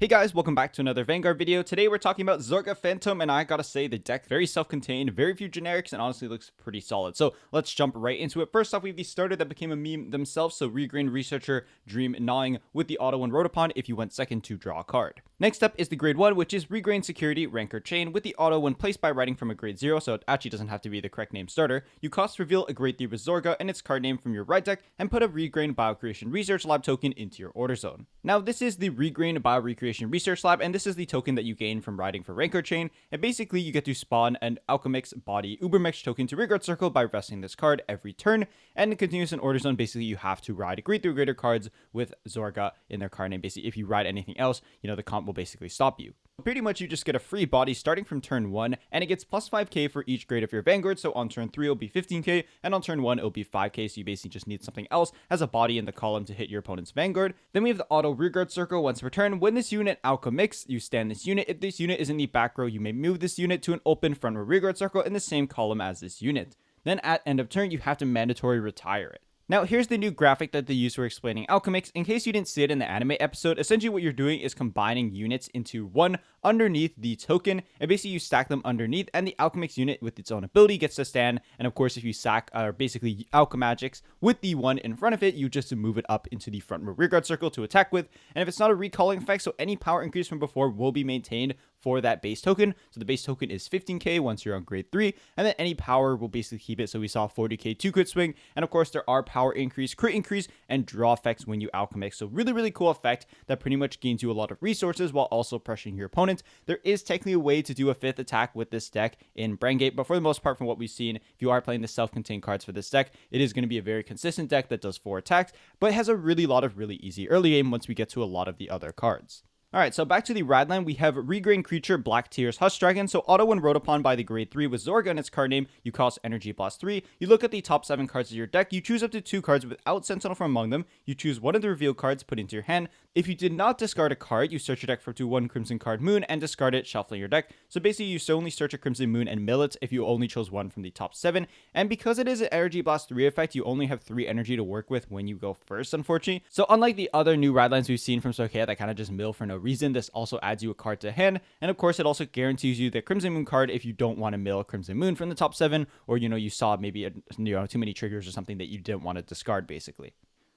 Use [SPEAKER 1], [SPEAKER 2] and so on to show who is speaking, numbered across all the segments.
[SPEAKER 1] Hey guys, welcome back to another Vanguard video. Today we're talking about Zorga Fantome, and I gotta say the deck very self-contained, very few generics, and honestly looks pretty solid. So let's jump right into it. First off, we have the starter that became a meme themselves, so Regrain, Researcher, Dream, Gnawing with the auto when wrote upon if you went second to draw a card. Next up is the grade 1, which is Regrain Security, Rancor Chain with the auto when placed by writing from a grade 0, so it actually doesn't have to be the correct name starter. You cost reveal a grade 3 with Zorga and its card name from your right deck and put a Regrain Biocreation Research Lab token into your order zone. Now this is the Regrain Biocreation Research Lab, and this is the token that you gain from riding for Rancor Chain, and basically you get to spawn an Alchemix body Ubermensch token to Regrain Circle by resting this card every turn, and it continues in order zone. Basically you have to ride grade 3 greater cards with Zorga in their card name. Basically if you ride anything else, the comp will basically stop you. Pretty much you just get a free body starting from turn 1, and it gets plus 5k for each grade of your Vanguard, so on turn 3 it'll be 15k, and on turn 1 it'll be 5k, so you basically just need something else as a body in the column to hit your opponent's Vanguard. Then we have the auto Rearguard Circle. Once per turn, when this unit Alchemix, you stand this unit. If this unit is in the back row, you may move this unit to an open front row Rearguard Circle in the same column as this unit. Then at end of turn, you have to mandatory retire it. Now, here's the new graphic that they use for explaining Alchemix. In case you didn't see it in the anime episode, essentially what you're doing is combining units into one underneath the token, and basically you stack them underneath, and the Alchemix unit with its own ability gets to stand. And of course, if you sack basically Alchemagics with the one in front of it, you just move it up into the front row Rearguard Circle to attack with. And if it's not a recalling effect, so any power increase from before will be maintained for that base token. So the base token is 15k once you're on grade 3, and then any power will basically keep it. So we saw 40k 2 crit swing, and of course there are power increase, crit increase, and draw effects when you Alchemix. So really cool effect that pretty much gains you a lot of resources while also pressuring your opponent. There is technically a way to do a 5th attack with this deck in Brandt, but for the most part from what we've seen, if you are playing the self-contained cards for this deck, it is going to be a very consistent deck that does 4 attacks, but has a lot of really easy early game once we get to a lot of the other cards. Alright, so back to the rad line, we have Regrain Creature, Black Tears, Husk Dragon. So auto when wrote upon by the grade 3 with Zorga and its card name, you cost energy plus 3. You look at the top 7 cards of your deck, you choose up to 2 cards without Sentinel from among them. You choose one of the reveal cards, put into your hand. If you did not discard a card, you search your deck for up to 1 Crimson Card Moon and discard it, shuffling your deck. So basically you only search a Crimson Moon and mill it if you only chose one from the top 7. And because it is an energy blast 3 effect, you only have 3 energy to work with when you go first, unfortunately. So unlike the other new rad lines we've seen from Sokea that kind of just mill for no reason, this also adds you a card to hand, and of course it also guarantees you the Crimson Moon card if you don't want to mill Crimson Moon from the top 7, or you saw maybe too many triggers or something that you didn't want to discard basically.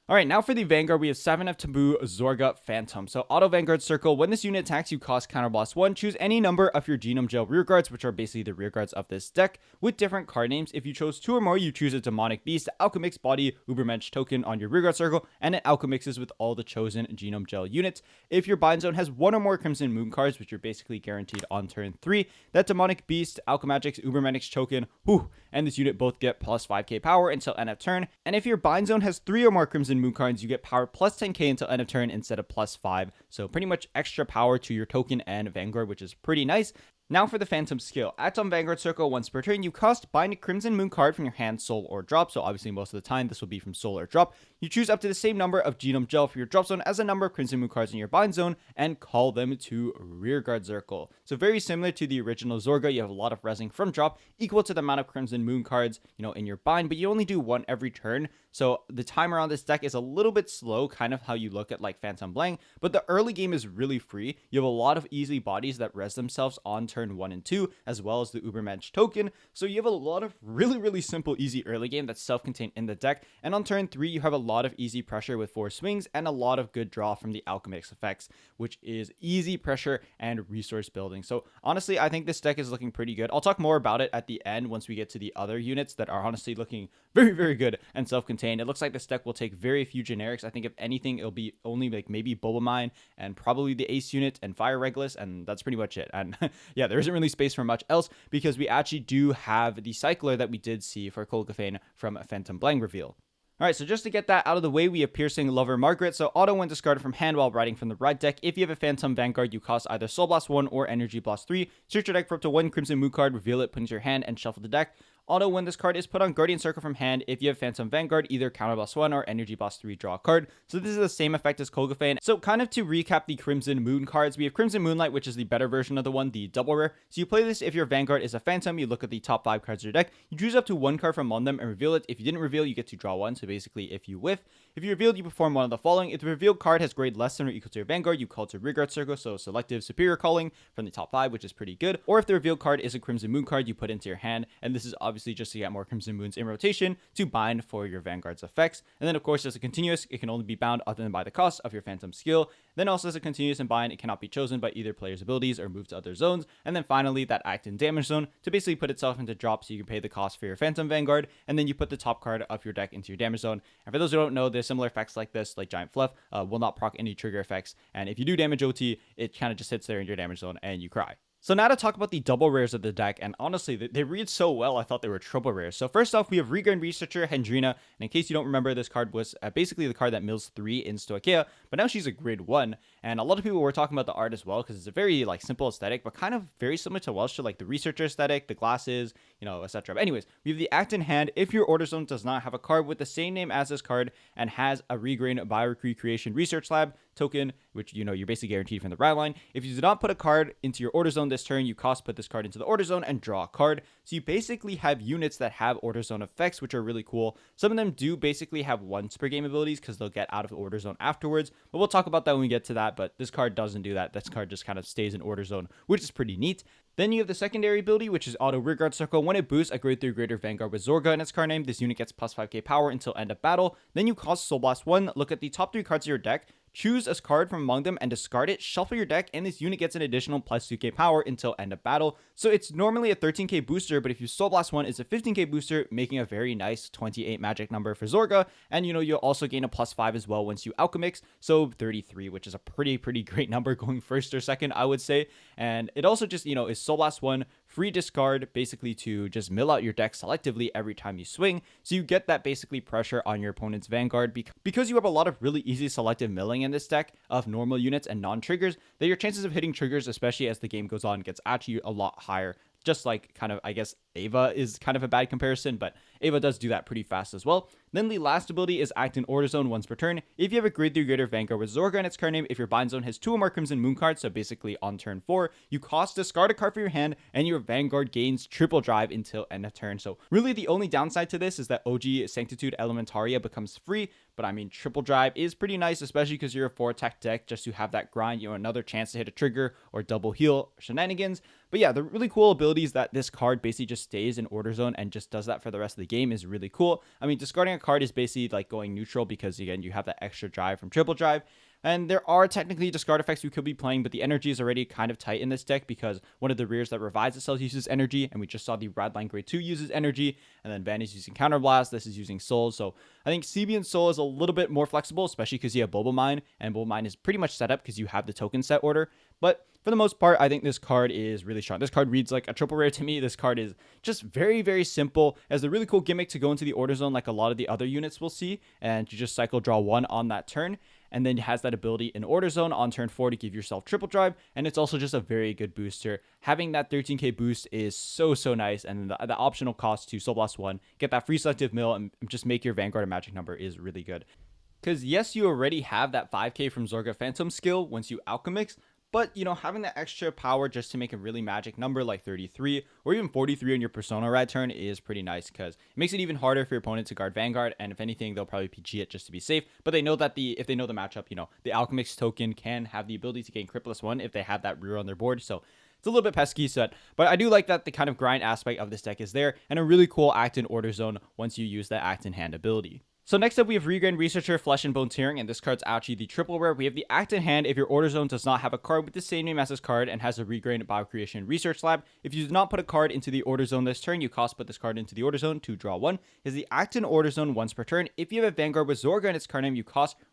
[SPEAKER 1] Alright, now for the Vanguard, we have Savant of Taboo, Zorga Fantome. So auto Vanguard Circle, when this unit attacks, you cost counterblast 1. Choose any number of your Genome Gel rearguards, which are basically the rearguards of this deck, with different card names. If you chose 2 or more, you choose a Demonic Beast, Alchemix body, Ubermensch token on your rearguard circle, and it Alchemixes with all the chosen Genome Gel units. If your bind zone has 1 or more Crimson Moon cards, which you're basically guaranteed on turn 3, that Demonic Beast, Alchemagics, Ubermensch token, and this unit both get plus 5k power until end of turn. And if your bind zone has 3 or more Crimson Moon cards, you get power plus 10k until end of turn instead of plus 5. So pretty much extra power to your token and Vanguard, which is pretty nice. Now for the Fantome Skill. Act on Vanguard Circle once per turn. You cost bind a Crimson Moon card from your hand, soul, or drop. So obviously most of the time this will be from soul or drop. You choose up to the same number of Genome Gel for your drop zone as a number of Crimson Moon cards in your bind zone and call them to Rearguard Circle. So very similar to the original Zorga, you have a lot of resing from drop equal to the amount of Crimson Moon cards, in your bind, but you only do 1 every turn. So the timer on this deck is a little bit slow, kind of how you look at like Phantom Blank, but the early game is really free. You have a lot of easy bodies that res themselves on turn 1 and 2, as well as the Ubermensch token. So you have a lot of really simple, easy early game that's self-contained in the deck. And on turn 3, you have a lot of easy pressure with 4 swings and a lot of good draw from the Alchemix effects, which is easy pressure and resource building. So honestly, I think this deck is looking pretty good. I'll talk more about it at the end once we get to the other units that are honestly looking very good and self-contained. It looks like this deck will take very few generics. I think if anything, it'll be only like maybe Bulba Mine and probably the Ace unit and Fire Regulus, and that's pretty much it. And yeah, there isn't really space for much else because we actually do have the Cycler that we did see for Colgafane from Phantom Blank reveal. Alright, so just to get that out of the way, we have Piercing Lover Margaret. So auto when discarded from hand while riding from the right deck. If you have a Phantom Vanguard, you cost either Soul Blast 1 or Energy Blast 3. Search your deck for up to 1 Crimson Moon card, reveal it, put it into your hand, and shuffle the deck. Auto, when this card is put on Guardian Circle from hand, if you have Phantom Vanguard, either counter boss 1 or energy boss 3, draw a card. So this is the same effect as Kogafan. So kind of to recap the Crimson Moon cards, we have Crimson Moonlight, which is the better version of the one, the double rare. So you play this if your Vanguard is a Phantom, you look at the top 5 cards of your deck, you choose up to 1 card from among them and reveal it. If you didn't reveal, you get to draw 1. So basically, if you whiff, if you revealed, you perform one of the following. If the revealed card has grade less than or equal to your Vanguard, you call it to Regrain Circle, so selective superior calling from the top 5, which is pretty good. Or if the revealed card is a Crimson Moon card, you put into your hand, and this is obviously just to get more Crimson Moons in rotation to bind for your Vanguard's effects. And then of course, as a continuous, it can only be bound other than by the cost of your Phantom Skill. Then also as a continuous and bind, it cannot be chosen by either player's abilities or moved to other zones. And then finally, that act in damage zone to basically put itself into drop, so you can pay the cost for your Phantom Vanguard, and then you put the top card of your deck into your damage zone. And for those who don't know, there's similar effects like this, like Giant Fluff, will not proc any trigger effects. And if you do damage OT, it kind of just sits there in your damage zone and you cry. So now to talk about the double rares of the deck, and honestly, they read so well, I thought they were triple rares. So first off, we have Regrain Researcher, Hendrina, and in case you don't remember, this card was basically the card that mills 3 in Stoicheia, but now she's a grade 1, and a lot of people were talking about the art as well, because it's a very, like, simple aesthetic, but kind of very similar to Welsh, like the Researcher aesthetic, the glasses, you know, etc. But anyways, we have the act in hand. If your order zone does not have a card with the same name as this card, and has a Regrain Biocreation Research Lab token, which, you know, you're basically guaranteed from the Rad line. If you do not put a card into your order zone this turn, you put this card into the order zone and draw a card. So you basically have units that have order zone effects, which are really cool. Some of them do basically have once per game abilities because they'll get out of the order zone afterwards, but we'll talk about that when we get to that. But this card doesn't do that. This card just kind of stays in order zone, which is pretty neat. Then you have the secondary ability, which is Auto Regrain Circle. When it boosts a grade 3 greater Vanguard with Zorga in its card name, this unit gets plus 5k power until end of battle. Then you cost Soul Blast 1, look at the top 3 cards of your deck, choose a card from among them and discard it, shuffle your deck, and this unit gets an additional plus 2k power until end of battle. So it's normally a 13k booster, but if you Soul Blast 1, it's a 15k booster, making a very nice 28 magic number for Zorga. And you know, you'll also gain a plus 5 as well once you Alchemix, so 33, which is a pretty great number going first or second, I would say. And it also just, you know, is Soul Blast 1, free discard, basically to just mill out your deck selectively every time you swing. So you get that basically pressure on your opponent's Vanguard because you have a lot of really easy selective milling in this deck of normal units and non-triggers, that your chances of hitting triggers, especially as the game goes on, gets actually a lot higher. Just like kind of, I guess, Ava is kind of a bad comparison, but Ava does do that pretty fast as well. Then the last ability is Act in Order Zone once per turn. If you have a grade 3 greater Vanguard with Zorga in its card name, if your bind zone has 2 or more Crimson Moon cards, so basically on turn 4, you discard a card from your hand, and your Vanguard gains triple drive until end of turn. So really the only downside to this is that OG Sanctitude Elementaria becomes free, but I mean, triple drive is pretty nice, especially because you're a 4-attack deck, just to have that grind, you know, another chance to hit a trigger or double heal shenanigans. But yeah, the really cool abilities that this card basically just stays in order zone and just does that for the rest of the game is really cool. I mean, discarding a card is basically like going neutral because, again, you have that extra drive from triple drive. And there are technically discard effects we could be playing, but the energy is already kind of tight in this deck because one of the rears that revives itself uses energy, and we just saw the Radline Grade 2 uses energy, and then Van is using Counterblast, this is using Soul. So I think CB and Soul is a little bit more flexible, especially because you have Bulba Mine, and Bulba Mine is pretty much set up because you have the token set order. But for the most part, I think this card is really strong. This card reads like a triple rare to me. This card is just very simple. It has a really cool gimmick to go into the order zone like a lot of the other units we'll see, and you just cycle draw 1 on that turn. And then it has that ability in order zone on turn 4 to give yourself triple drive, and it's also just a very good booster. Having that 13k boost is so nice, and the optional cost to Soul Blast 1, get that free selective mill, and just make your Vanguard a magic number is really good. Because yes, you already have that 5k from Zorga Fantome Skill once you Alchemix, but, you know, having that extra power just to make a really magic number like 33 or even 43 on your Persona Rad turn is pretty nice because it makes it even harder for your opponent to guard Vanguard, and if anything, they'll probably PG it just to be safe. But they know that if they know the matchup, you know, the Alchemix token can have the ability to gain crit plus 1 if they have that rear on their board, so it's a little bit pesky set, but I do like that the kind of grind aspect of this deck is there, and a really cool act in order zone once you use that act in hand ability. So next up, we have Regrain Researcher, Flesh and Bone Tearing, and this card's actually the triple rare. We have the act in hand if your order zone does not have a card with the same name as this card and has a Regrain Biocreation Research Lab. If you do not put a card into the order zone this turn, you put this card into the order zone to draw 1. Is the act in order zone once per turn. If you have a Vanguard with Zorga in its card name, you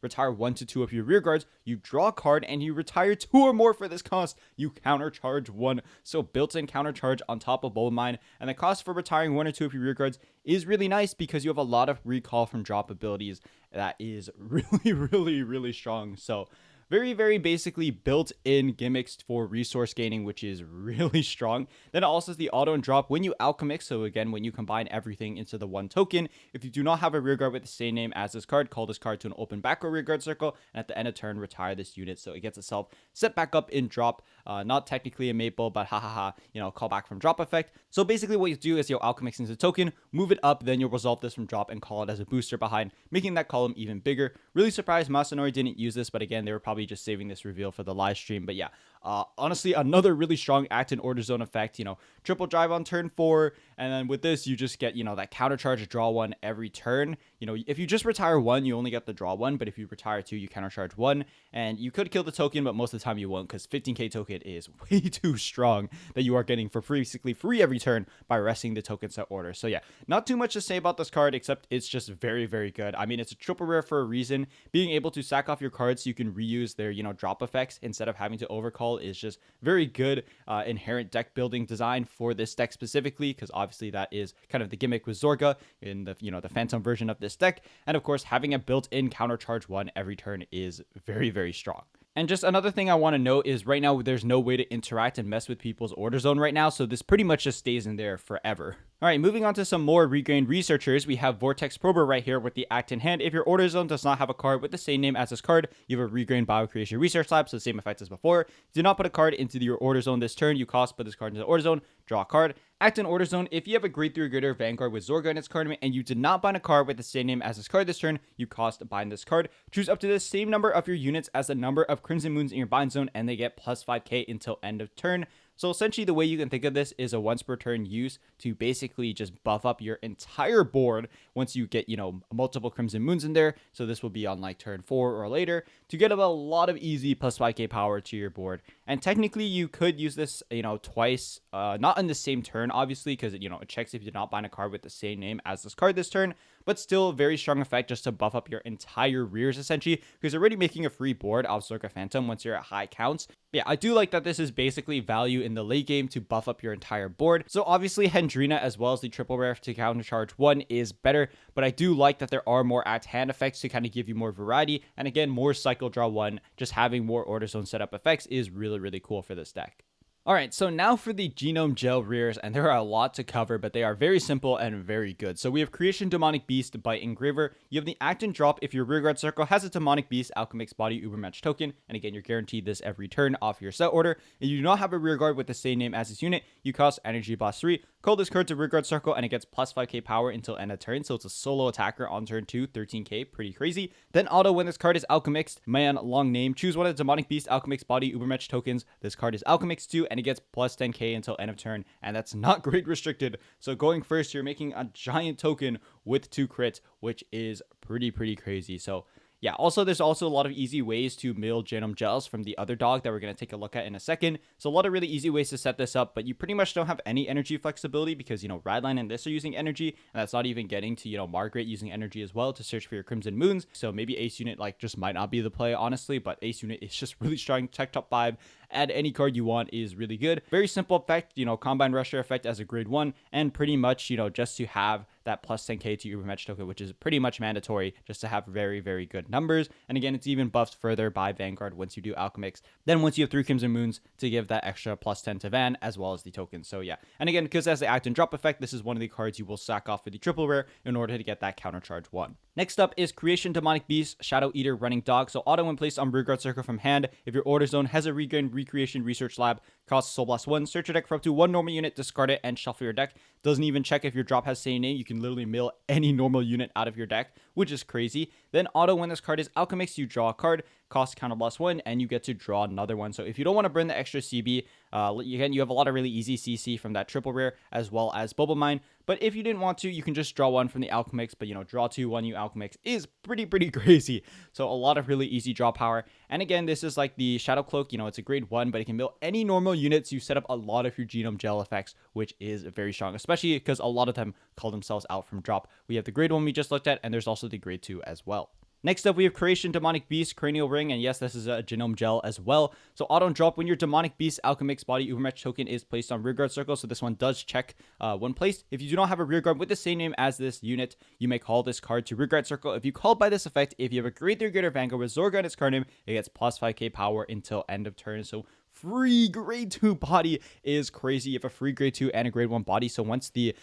[SPEAKER 1] retire 1 to 2 of your rear guards, you draw a card, and you retire 2 or more for this cost. You countercharge 1. So built-in countercharge on top of Bulba Mine, and the cost for retiring 1 or 2 of your rear guards is really nice because you have a lot of recall from drop abilities that is really strong. So very basically built-in gimmicks for resource gaining, which is really strong. Then it also has the auto and drop when you Alchemix. So again, when you combine everything into the one token, if you do not have a rearguard with the same name as this card, call this card to an open back row rearguard circle, and at the end of turn, retire this unit. So it gets itself set back up in drop. Not technically a maple, but call back from drop effect. So basically what you do is you'll Alchemix into token, move it up, then you'll resolve this from drop and call it as a booster behind, making that column even bigger. Really surprised Masanori didn't use this, but again, they were probably just saving this reveal for the live stream. But yeah, honestly, another really strong act and order zone effect, triple drive on turn 4, and then with this, you just get, that counter charge draw 1 every turn. If you just retire 1, you only get the draw 1, but if you retire 2, you counter charge 1, and you could kill the token, but most of the time you won't, because 15k token is way too strong that you are getting for basically free every turn by resting the token set order. So yeah, not too much to say about this card, except it's just very good. I mean, it's a triple rare for a reason. Being able to sack off your cards so you can reuse their, drop effects instead of having to overcall is just very good inherent deck building design for this deck specifically, because obviously that is kind of the gimmick with Zorga in the, the Phantom version of this deck. And of course, having a built-in counter charge 1 every turn is very strong. And just another thing I want to note is right now there's no way to interact and mess with people's order zone right now, so this pretty much just stays in there forever. Alright, moving on to some more Regrain researchers, we have Vortex Prober right here with the act in hand. If your order zone does not have a card with the same name as this card, you have a Regrain Biocreation Research Lab, so the same effect as before. Do not put a card into your order zone this turn, you put this card into the order zone, draw a card. Act in order zone, if you have a grade 3 or greater Vanguard with Zorga in its card name and you did not bind a card with the same name as this card this turn, you bind this card. Choose up to the same number of your units as the number of Crimson Moons in your bind zone, and they get plus 5k until end of turn. So essentially the way you can think of this is a once per turn use to basically just buff up your entire board once you get, multiple Crimson Moons in there. So this will be on like turn 4 or later to get a lot of easy plus 5k power to your board. And technically you could use this, twice, not in the same turn, obviously, because, it checks if you did not bind a card with the same name as this card this turn, but still a very strong effect just to buff up your entire rears essentially, because you're already making a free board of Zorga Fantome once you're at high counts. But yeah, I do like that this is basically value in the late game to buff up your entire board. So obviously Hendrina as well as the triple rare to counter charge 1 is better, but I do like that there are more at hand effects to kind of give you more variety, and again, more cycle draw 1, just having more order zone setup effects is really cool for this deck. Alright, so now for the Genome Gel rears, and there are a lot to cover, but they are very simple and very good. So we have Creation Demonic Beast by Engraver. You have the act and drop if your rearguard circle has a Demonic Beast Alchemix body Ubermensch token, and again, you're guaranteed this every turn off your set order. If you do not have a rearguard with the same name as this unit, you cost Energy Blast 3, call this card to rearguard circle, and it gets plus 5k power until end of turn, so it's a solo attacker on turn 2, 13k, pretty crazy. Then auto when this card is Alchemixed, man, long name, choose one of the Demonic Beast Alchemix body Ubermensch tokens. This card is Alchemixed 2, and it gets plus 10k until end of turn, and that's not grade restricted. So going first, you're making a giant token with 2 crits, which is pretty crazy. So yeah, also there's also a lot of easy ways to mill Genome Gels from the other dog that we're going to take a look at in a second. So a lot of really easy ways to set this up, but you pretty much don't have any energy flexibility because, Radline and this are using energy, and that's not even getting to, Margaret using energy as well to search for your Crimson Moons. So maybe Ace Unit just might not be the play, honestly, but Ace Unit is just really strong. Tech top 5, add any card you want is really good. Very simple effect, Combine Rusher effect as a grade 1, and pretty much, just to have that plus 10k to Ubermensch token, which is pretty much mandatory just to have very good numbers. And again, it's even buffed further by Vanguard once you do Alchemix. Then once you have 3 Crimson Moons to give that extra plus 10 to Van as well as the token. So yeah, and again, because as the act and drop effect, this is one of the cards you will sack off for the triple rare in order to get that counter charge 1. Next up is Creation Demonic Beast Shadoweater Running Dog. So auto when placed on rearguard circle from hand, if your order zone has a Regrain Recreation Research Lab, costs Soul Blast 1, search your deck for up to 1 normal unit, discard it, and shuffle your deck. Doesn't even check if your drop has same name. You can literally mill any normal unit out of your deck, which is crazy. Then auto when this card is Alchemix, you draw a card, cost counter blast 1, and you get to draw another one. So if you don't want to burn the extra CB, again, you have a lot of really easy CC from that triple rare as well as Bubble Mine. But if you didn't want to, you can just draw 1 from the Alchemix, but draw 2, 1 you Alchemix is pretty crazy. So a lot of really easy draw power. And again, this is like the Shadow Cloak, it's a grade 1, but it can mill any normal units. You set up a lot of your Genome Gel effects, which is very strong, especially because a lot of them call themselves out from drop. We have the grade 1 we just looked at, and there's also the grade 2 as well. Next up, we have Creation, Demonic Beast, Cranial Ring, and yes, this is a Genome Gel as well. So auto drop when your Demonic Beast Alchemix body Ubermensch token is placed on rearguard circle, so this one does check when placed. If you do not have a rearguard with the same name as this unit, you may call this card to rearguard circle. If you call by this effect, if you have a grade 3 greater Vanguard with Zorga in its card name, it gets plus 5k power until end of turn. So free grade 2 body is crazy. You have a free grade 2 and a grade 1 body, so once the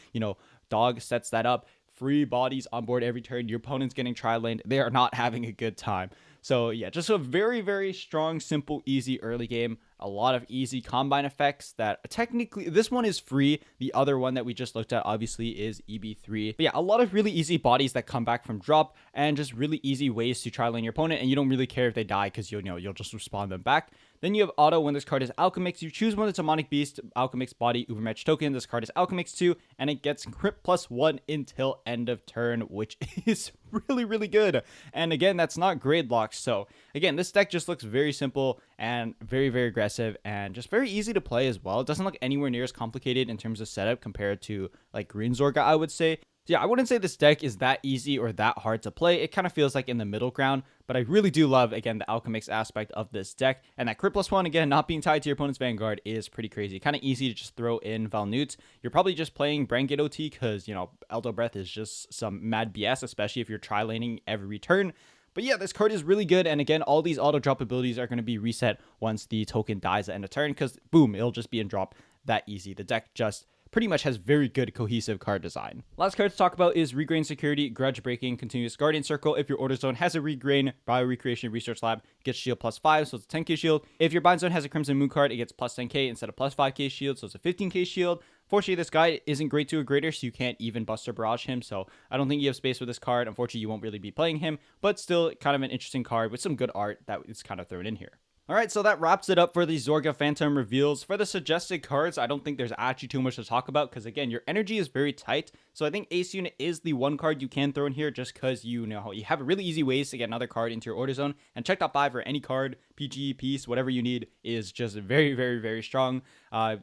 [SPEAKER 1] dog sets that up, free bodies on board every turn. Your opponent's getting tri-laned. They are not having a good time. So yeah, just a very, very strong, simple, easy early game. A lot of easy combine effects that technically, this one is free. The other one that we just looked at obviously is EB3. But yeah, a lot of really easy bodies that come back from drop and just really easy ways to tri-lane your opponent. And you don't really care if they die because you'll just respawn them back. Then you have auto when this card is Alchemix. You choose one of the Demonic Beast, Alchemix body, Ubermensch token. This card is Alchemix 2, and it gets crit +1 until end of turn, which is really, really good. And again, that's not grade locked. So again, this deck just looks very simple and very, very aggressive and just very easy to play as well. It doesn't look anywhere near as complicated in terms of setup compared to like Green Zorga, I would say. So yeah, I wouldn't say this deck is that easy or that hard to play. It kind of feels like in the middle ground, but I really do love, again, the Alchemix aspect of this deck. And that crit +1, again, not being tied to your opponent's Vanguard is pretty crazy. Kind of easy to just throw in Valnute. You're probably just playing Brandt OT because, Eldo Breath is just some mad BS, especially if you're tri-laning every turn. But yeah, this card is really good. And again, all these auto drop abilities are going to be reset once the token dies at end of turn because, boom, it'll just be in drop that easy. The deck just pretty much has very good cohesive card design. Last card to talk about is Regrain Security, Grudge Breaking, Continuous Guardian Circle. If your order zone has a Regrain, Biocreation Research Lab, it gets shield +5, so it's a 10k shield. If your bind zone has a Crimson Moon card, it gets +10k instead of +5k shield, so it's a 15k shield. Fortunately, this guy isn't grade 2 or greater, so you can't even Buster Barrage him, so I don't think you have space for this card. Unfortunately, you won't really be playing him, but still kind of an interesting card with some good art that is kind of thrown in here. Alright, so that wraps it up for the Zorga Fantome reveals. For the suggested cards, I don't think there's actually too much to talk about because, again, your energy is very tight. So I think Ace Unit is the one card you can throw in here just because you have really easy ways to get another card into your order zone. And check top 5 for any card, PG, piece, whatever you need is just very, very, very strong.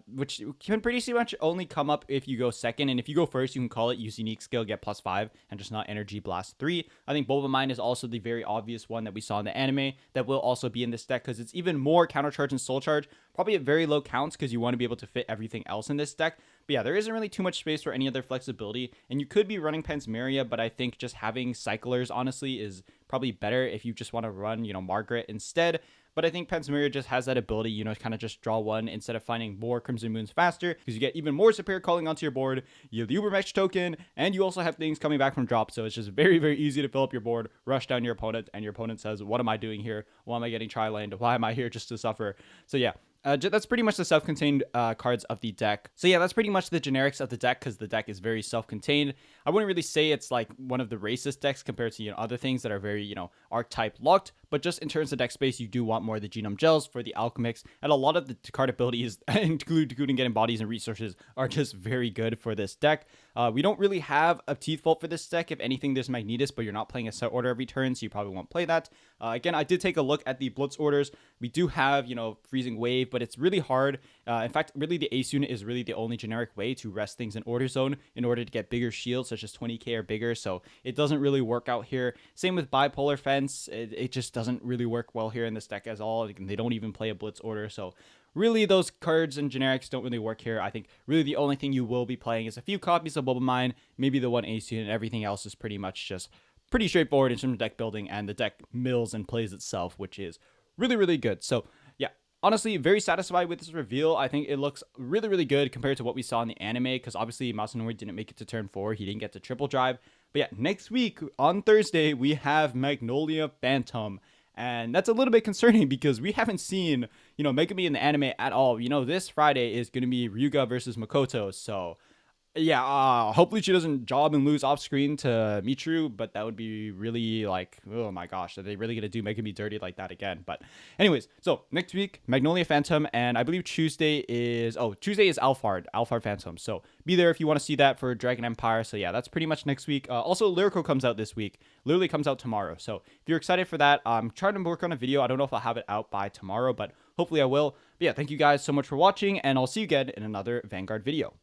[SPEAKER 1] Which can pretty much only come up if you go second. And if you go first, you can call it, use unique skill, get +5, and just not energy blast 3. I think Ubermensch is also the very obvious one that we saw in the anime that will also be in this deck because it's even more counter charge and soul charge, probably at very low counts because you want to be able to fit everything else in this deck. But yeah, there isn't really too much space for any other flexibility, and you could be running Pansemeria, but I think just having cyclers honestly is probably better if you just want to run, Margaret instead. But I think Pansemeria just has that ability, kind of just draw one instead of finding more Crimson Moons faster because you get even more superior calling onto your board. You have the Ubermensch token, and you also have things coming back from drop. So it's just very, very easy to fill up your board, rush down your opponent, and your opponent says, what am I doing here? Why am I getting tri-laned? Why am I here just to suffer? So yeah. That's pretty much the self-contained cards of the deck. So yeah, that's pretty much the generics of the deck because the deck is very self-contained. I wouldn't really say it's like one of the racist decks compared to other things that are very archetype locked. But just in terms of deck space, you do want more of the Genome Gels for the Alchemix, and a lot of the card abilities, including getting bodies and resources, are just very good for this deck. We don't really have a Teeth Vault for this deck. If anything, there's Magnetus, but you're not playing a set order every turn, so you probably won't play that. Again, I did take a look at the Blitz orders. We do have, Freezing Wave, but it's really hard. In fact, really the Ace Unit is really the only generic way to rest things in order zone in order to get bigger shields, such as 20k or bigger, so it doesn't really work out here. Same with Bipolar Fence. It just doesn't really work well here in this deck as all. They don't even play a Blitz order, so really those cards and generics don't really work here. I think really the only thing you will be playing is a few copies of Ubermensch, maybe the one Ace Unit, and everything else is pretty much just pretty straightforward in terms of deck building, and the deck mills and plays itself, which is really, really good. So yeah, honestly, very satisfied with this reveal. I think it looks really, really good compared to what we saw in the anime, because obviously Masanori didn't make it to turn 4. He didn't get to triple drive. But yeah, next week on Thursday, we have Magnolia Phantom. And that's a little bit concerning because we haven't seen, Megami in the anime at all. This Friday is going to be Ryuga versus Makoto. So yeah, hopefully she doesn't job and lose off screen to Mitru, but that would be really like, oh my gosh, are they really gonna do Megami dirty like that again? But anyways, so next week, Magnolia Phantom, and I believe Tuesday is Alphard Phantom. So be there if you want to see that for Dragon Empire. So yeah, that's pretty much next week. Also, Lyrical comes out this week. Literally comes out tomorrow. So if you're excited for that, I'm trying to work on a video. I don't know if I'll have it out by tomorrow, but hopefully I will. But yeah, thank you guys so much for watching, and I'll see you again in another Vanguard video.